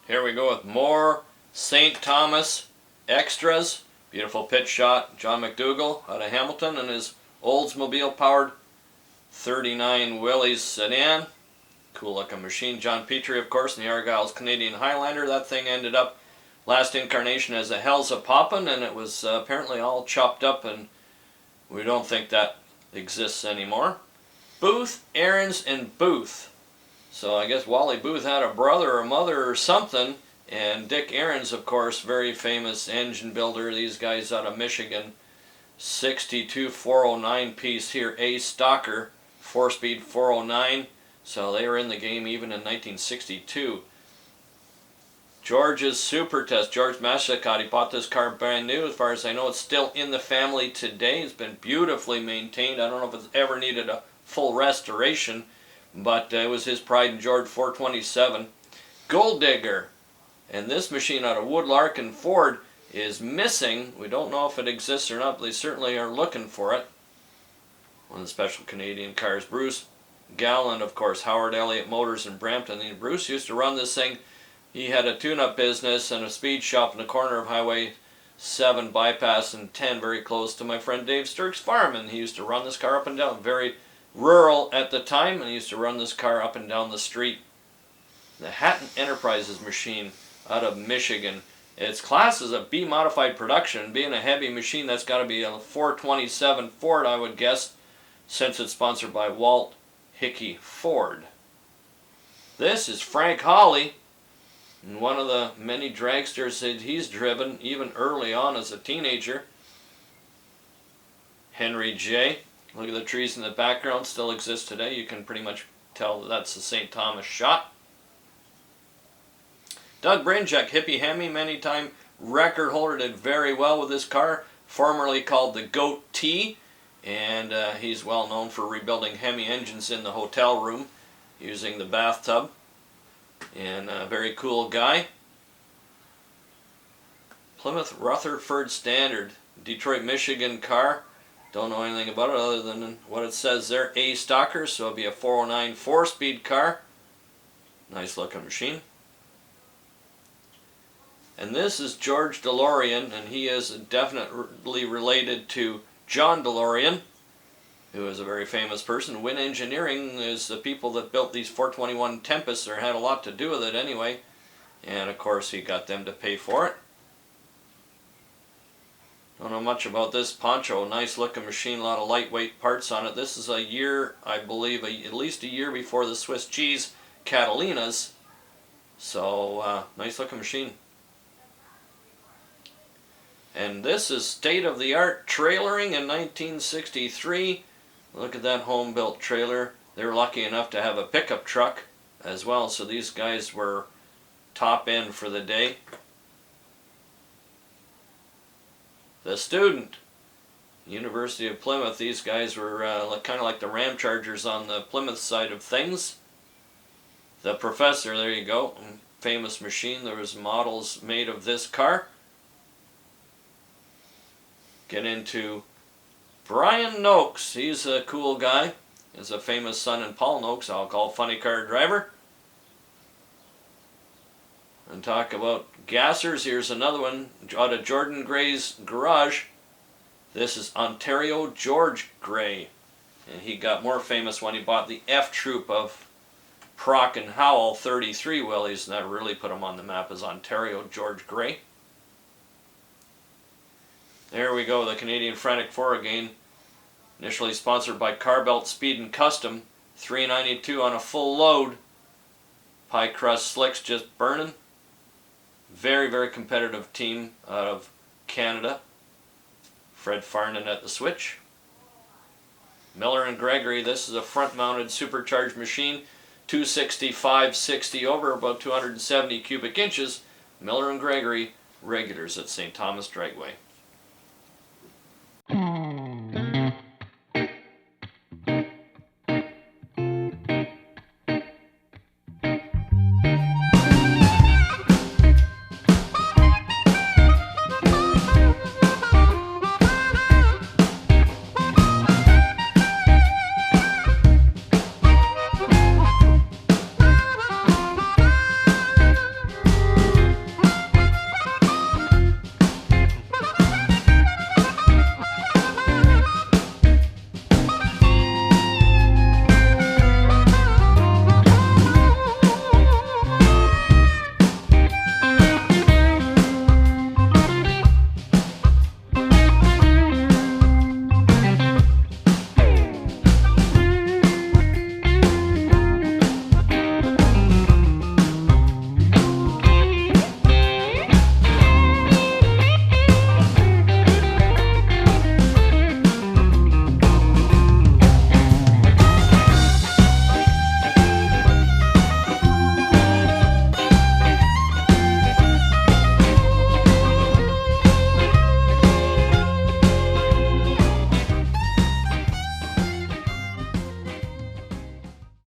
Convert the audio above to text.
Here we go with more St. Thomas extras. Beautiful pitch shot. John McDougall out of Hamilton and his Oldsmobile powered 39 Willys sedan. Cool looking machine. John Petrie, of course, in the Argyle's Canadian Highlander. That thing ended up last incarnation as a Hell's a Poppin', and it was apparently all chopped up, and we don't think that exists anymore. Booth, Aarons, and Booth. So I guess Wally Booth had a brother or mother or something, and Dick Aarons, of course, very famous engine builder. These guys out of Michigan. 62 409 piece here, A Stalker, 4-speed 409. So they were in the game even in 1962. George's Super Test. George Massacott, he bought this car brand new. As far as I know, it's still in the family today. It's been beautifully maintained. I don't know if it's ever needed a full restoration, but it was his pride and George 427. Gold Digger. And this machine out of Woodlark and Ford is missing. We don't know if it exists or not, but they certainly are looking for it. One of the special Canadian cars. Bruce Gallant, of course, Howard Elliott Motors in Brampton. And Bruce used to run this thing. He had a tune-up business and a speed shop in the corner of Highway 7 bypass and 10, very close to my friend Dave Sturck's farm. And he used to run this car up and down. Very rural at the time, and he used to run this car up and down the street. The Hatton Enterprises machine out of Michigan. It's classed as a B modified production. Being a heavy machine, that's got to be a 427 Ford, I would guess, since it's sponsored by Walt Hickey Ford. This is Frank Hawley, and one of the many dragsters that he's driven even early on as a teenager. Henry J. Look at the trees in the background, still exist today. You can pretty much tell that that's the St. Thomas shot. Doug Brinjack, Hippie Hemi, many-time record holder, did very well with this car, formerly called the Goat T, and he's well known for rebuilding Hemi engines in the hotel room using the bathtub, and a very cool guy. Plymouth Rutherford Standard, Detroit, Michigan car. Don't know anything about it other than what it says there, A Stalker, so it'll be a 409 4-speed car. Nice looking machine. And this is George DeLorean, and he is definitely related to John DeLorean, who is a very famous person. Win Engineering is the people that built these 421 Tempests, or had a lot to do with it anyway. And of course he got them to pay for it. Don't know much about this Poncho. Nice looking machine, a lot of lightweight parts on it. This is a year, I believe, at least a year before the Swiss cheese Catalinas. So, nice looking machine. And this is state-of-the-art trailering in 1963. Look at that home-built trailer. They were lucky enough to have a pickup truck as well, so these guys were top end for the day. The Student, University of Plymouth. These guys were kind of like the Ram Chargers on the Plymouth side of things. The Professor, there you go. Famous machine. There was models made of this car. Get into Brian Noakes. He's a cool guy. He's a famous son in Paul Noakes, I'll call funny car driver. And talk about gassers. Here's another one out of Jordan Gray's garage. This is Ontario George Gray. And he got more famous when he bought the F Troop of Proc and Howell 33 Willys, and that really put him on the map as Ontario George Gray. There we go, the Canadian Frantic 4 again. Initially sponsored by Carbelt Speed and Custom. $392 on a full load. Pie crust slicks just burning. Very, very competitive team out of Canada. Fred Farnan at the switch. Miller and Gregory, this is a front-mounted supercharged machine. 265/60 over, about 270 cubic inches. Miller and Gregory, regulars at St. Thomas Dragway.